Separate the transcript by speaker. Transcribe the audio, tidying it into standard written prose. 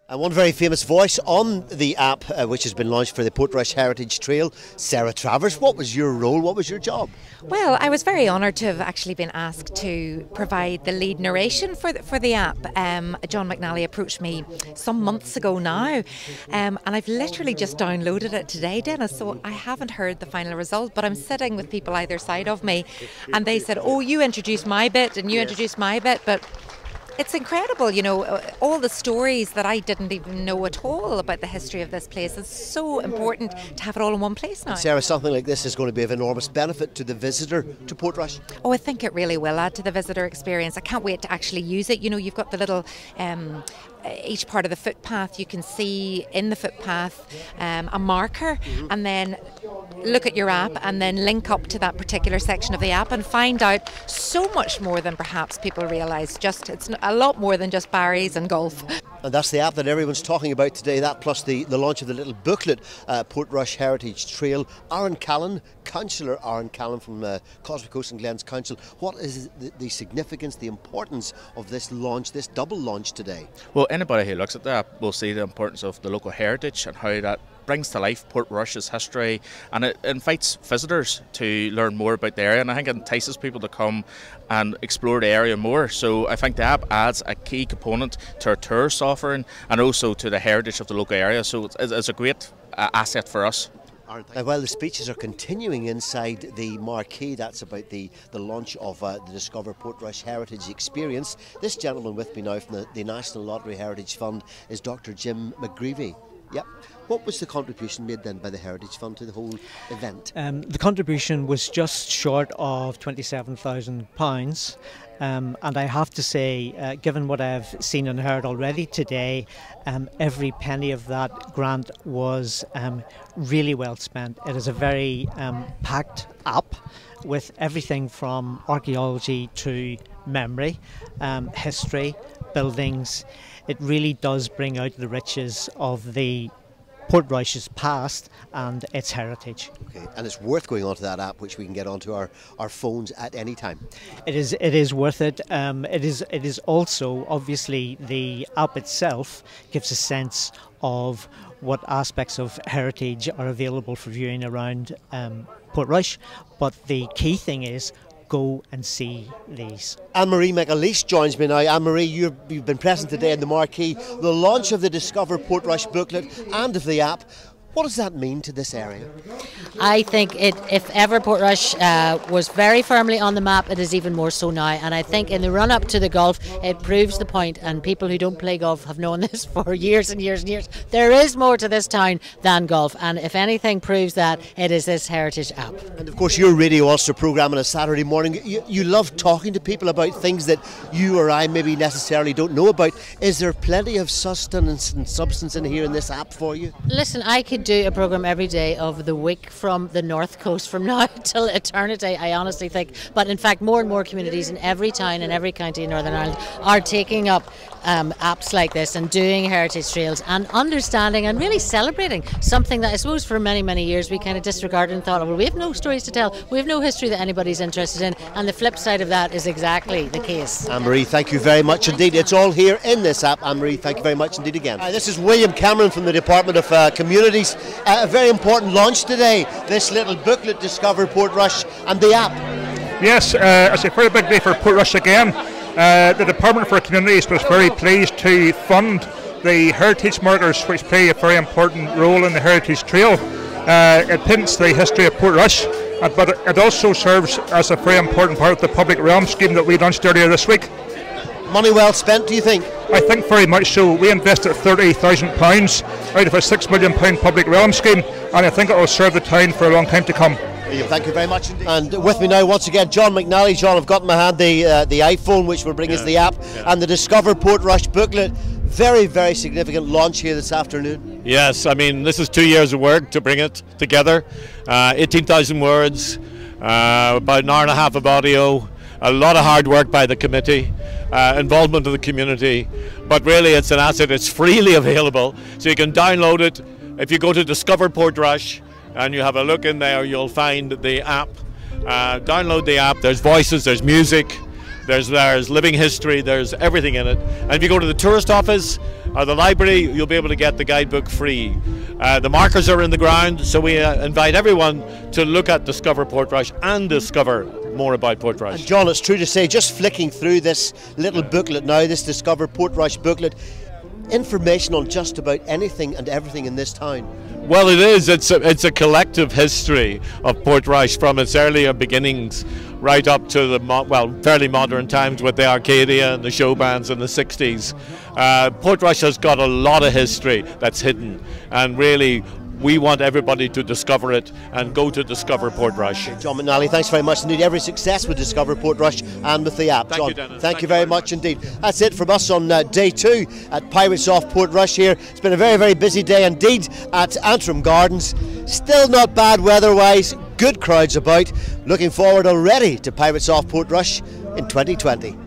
Speaker 1: And one very famous voice on the app, which has been launched for the Portrush Heritage Trail, Sarah Travers. What was your role? What was your job?
Speaker 2: Well, I was very honoured to have actually been asked to provide the lead narration for the app. John McNally approached me some months ago now, and I've literally just downloaded it today, Dennis, so I haven't heard the final result, but I'm sitting with people either side of me, and they said, oh, you introduced my bit, and you introduced my bit, but it's incredible, you know, all the stories that I didn't even know at all about the history of this place. It's so important to have it all in one place now.
Speaker 1: And Sarah, something like this is going to be of enormous benefit to the visitor to Portrush.
Speaker 2: Oh, I think it really will add to the visitor experience. I can't wait to actually use it. You know, you've got the little each part of the footpath, you can see in the footpath a marker, and then look at your app and then link up to that particular section of the app and find out so much more than perhaps people realise. It's a lot more than just Barry's and golf.
Speaker 1: And that's the app that everyone's talking about today, that plus the launch of the little booklet, Portrush Heritage Trail. Erin Callan, Councillor Erin Callan from Causeway Coast and Glens Council. What is the significance, the importance of this launch, this double launch today?
Speaker 3: Well, anybody who looks at the app will see the importance of the local heritage and how that brings to life Portrush's history, and it invites visitors to learn more about the area, and I think it entices people to come and explore the area more. So I think the app adds a key component to our tourist offering and also to the heritage of the local area, so it's a great asset for us.
Speaker 1: Now, while the speeches are continuing inside the marquee, that's about the launch of the Discover Portrush Heritage Experience, this gentleman with me now from the National Lottery Heritage Fund is Dr. Jim McGreevey. Yep. What was the contribution made then by the Heritage Fund to the whole event?
Speaker 4: The contribution was just short of £27,000. And I have to say, given what I've seen and heard already today, every penny of that grant was really well spent. It is a very packed app with everything from archaeology to memory, history, buildings. It really does bring out the riches of the Portrush's past and its heritage.
Speaker 1: Okay, and it's worth going onto that app, which we can get onto our phones at any time.
Speaker 4: It is worth it. It is also, obviously, the app itself gives a sense of what aspects of heritage are available for viewing around Portrush, but the key thing is go and see these.
Speaker 1: Anne-Marie McAleese joins me now. Anne-Marie, you've been present today in the marquee, the launch of the Discover Portrush booklet and of the app. What does that mean to this area?
Speaker 5: I think if ever Portrush was very firmly on the map, it is even more so now. And I think in the run-up to the golf, it proves the point, and people who don't play golf have known this for years and years and years. There is more to this town than golf, and if anything proves that, it is this heritage app. And
Speaker 1: of course, your Radio Ulster programme on a Saturday morning, you love talking to people about things that you or I maybe necessarily don't know about. Is there plenty of sustenance and substance in here in this app for you?
Speaker 5: Listen, I could do a programme every day of the week from the north coast from now till eternity, I honestly think. But in fact, more and more communities in every town and every county in Northern Ireland are taking up apps like this and doing heritage trails and understanding and really celebrating something that I suppose for many, many years we kind of disregarded and thought, oh, well, we have no stories to tell, we have no history that anybody's interested in, and the flip side of that is exactly the case.
Speaker 1: Anne-Marie, thank you very much indeed. It's all here in this app. Anne-Marie, thank you very much indeed again. This is William Cameron from the Department of Communities. A very important launch today, this little booklet, Discover Portrush, and the app.
Speaker 6: Yes, it's a very big day for Portrush again. The Department for Communities was very pleased to fund the heritage markers, which play a very important role in the heritage trail. It paints the history of Portrush, but it also serves as a very important part of the public realm scheme that we launched earlier this week.
Speaker 1: Money well spent, do you think?
Speaker 6: I think very much so. We invested £30,000 out of a £6 million public realm scheme, and I think it will serve the town for a long time to come.
Speaker 1: Thank you very much indeed. And with me now once again, John McNally. John, I've got in my hand the iPhone, which will bring us the app, and the Discover Portrush booklet. Very, very significant launch here this afternoon.
Speaker 7: Yes, I mean, this is 2 years of work to bring it together. 18,000 words, about an hour and a half of audio, a lot of hard work by the committee, involvement of the community, but really it's an asset. It's freely available, so you can download it. If you go to Discover Portrush and you have a look in there, you'll find the app. Download the app. There's voices, there's music, there's living history, there's everything in it. And if you go to the tourist office, or the library, you'll be able to get the guidebook free. The markers are in the ground, so we invite everyone to look at Discover Portrush and discover more about Portrush.
Speaker 1: And John, it's true to say, just flicking through this little booklet now, this Discover Portrush booklet, information on just about anything and everything in this town.
Speaker 7: Well, it is. It's a collective history of Portrush from its earlier beginnings right up to the fairly modern times with the Arcadia and the show bands in the 60s. Portrush has got a lot of history that's hidden, and really we want everybody to discover it and go to Discover Portrush.
Speaker 1: John McNally, thanks very much indeed. Every success with Discover Portrush and with the app.
Speaker 7: Thank
Speaker 1: John,
Speaker 7: you, Dennis.
Speaker 1: thank you very much indeed. That's it from us on day 2 at Pirates off Portrush here. It's been a very, very busy day indeed at Antrim Gardens. Still not bad weather-wise, good crowds about. Looking forward already to Pirates off Portrush in 2020.